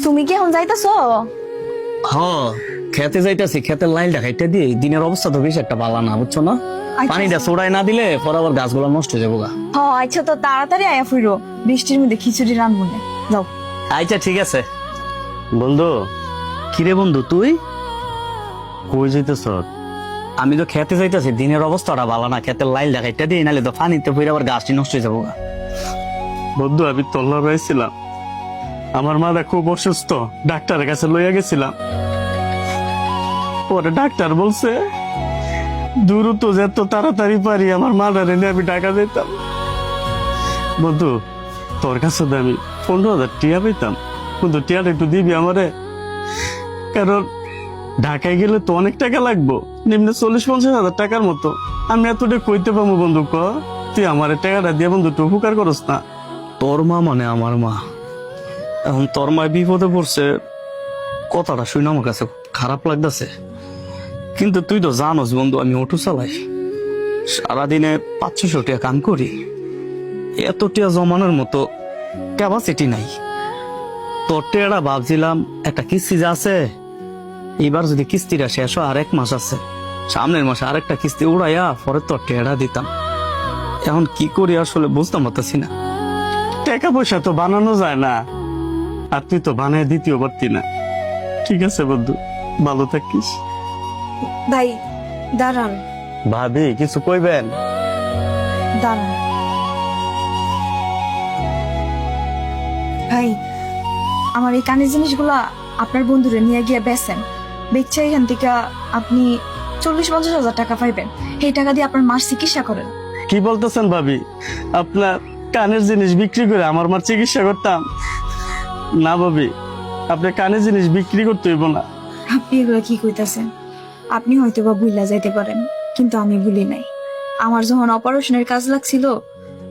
তুমি কি এখন যাইতেছো? হ, খেতে যাইতাছি। খেতের লাইন দেখাইতে দিয়ে দিনের অবস্থা তো বেশ একটা ভালো না, বুঝছো না? পানিটা সোড়াই না দিলে পরে আবার গাছগুলো নষ্ট হয়ে যাবো গা। আচ্ছা তো তাড়াতাড়ি আয়া ফিরো, বৃষ্টির মধ্যে খিচুড়ি রান্না না। যাও। আচ্ছা ঠিক আছে। বন্ধু, কিরে বন্ধু তুই কই যাইতেছ? আমি তো খেতে যাইতাছি, দিনের অবস্থাটা ভালো না। খেতের লাইন দেখাইতে দিয়ে নাহলে তো পানিতে পড়ে আবার গাছটি নষ্ট হয়ে যাবো গা। বন্ধু আমি তল্লা রয়েছিলাম, আমার মাদা খুব অসুস্থ, ডাক্তারের কাছে লইয়া গেছিলাম। পরে ডাক্তার বলছে দ্রুত যত তাড়াতাড়ি পারি আমার মাদার এনে আমি ঢাকা যেতাম। বন্ধু তোর কাছে তো আমি 15,000 টিয়া পেতাম, কিন্তু টিয়াটা একটু দিবি আমারে, কারণ ঢাকায় গেলে তো অনেক টাকা লাগবো, নিম্নে 40-50 হাজার টাকার মতো। আমি এতটা কইতে পারবো বন্ধু? ক তুই আমার টাকাটা দিয়ে বন্ধু একটু উপকার করস না? তোর মা মানে আমার মা, এখন তোর মা বিপদে পড়ছে, কথাটা শুনে আমার কাছে খারাপ লাগতেছে। কিন্তু তুই তো জানোস বন্ধু, আমি অটো চালাই, সারাদিনে 500 টাকা কাম করি, এত টাকা জমানোর মতো ক্যাপাসিটি নাই। তোর টেয়াটা ভাবছিলাম একটা কিস্তি যা আছে, এবার যদি কিস্তিটা শেষ হয় আর 1 মাস আছে, সামনের মাসে আরেকটা কিস্তি উড়াইয়া পরে তোর টেয়াটা দিতাম। এখন কি করি আসলে বুঝতে পারতেছি না। টাকা পয়সা তো বানানো যায় না, আর তুই তো বানায় দিতেও পারতি না। ঠিক আছে বন্ধু, ভালো থাকিস। ভাই দাঁড়ান, ভাবি কিছু কইবেন? দাঁড়ান। ভাই, আমার এই কানের জিনিসগুলা আপনার বন্ধুরে নিয়ে গিয়ে বেচেন, বেচে এখান থেকে আপনি 40-50 হাজার টাকা পাইবেন। এই টাকা দিয়ে আপনার মার চিকিৎসা করেন। কি বলতেছেন ভাবি? আপনার কানের জিনিস বিক্রি করে আমার মার চিকিৎসা করতাম? না ভাবি, আপনি কানের জিনিস বিক্রি করতে হইব না। আপনি এগুলো কি কইতাছেন? আপনি হয়তো বা ভুলা যাইতে পারেন, কিন্তু আমি ভুলি নাই। আমার যখন অপারেশনের কাজ লাগছিল,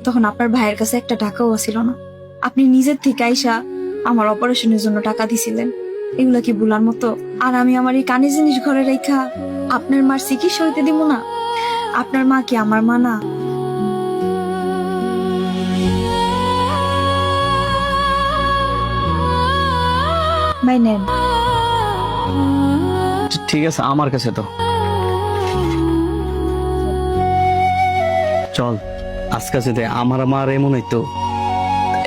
তখন আপনার ভাইয়ের কাছে একটা টাকাও ছিল না। আপনি নিজের থেকে আইসা আমার অপারেশনের জন্য টাকা দিছিলেন। এগুলা কি ভুলার মতো? আর আমি আমার এই কানের জিনিস ঘরে রেখা আপনার মার চিকিৎসা হইতে দিব না? আপনার মা কি আমার মা না? ভাই নেন। ঠিক আছে, আমার কাছে তো চল। আজকে যদি আমার মার এমন হইতো,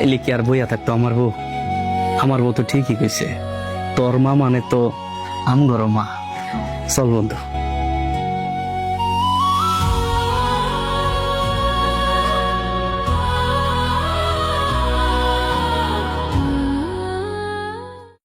এলে কি আর বইয়া থাকতো আমার বউ? আমার বউ তো ঠিকই কইছে, তোর মা মানে তো আমগর মা। চল বন্ধু।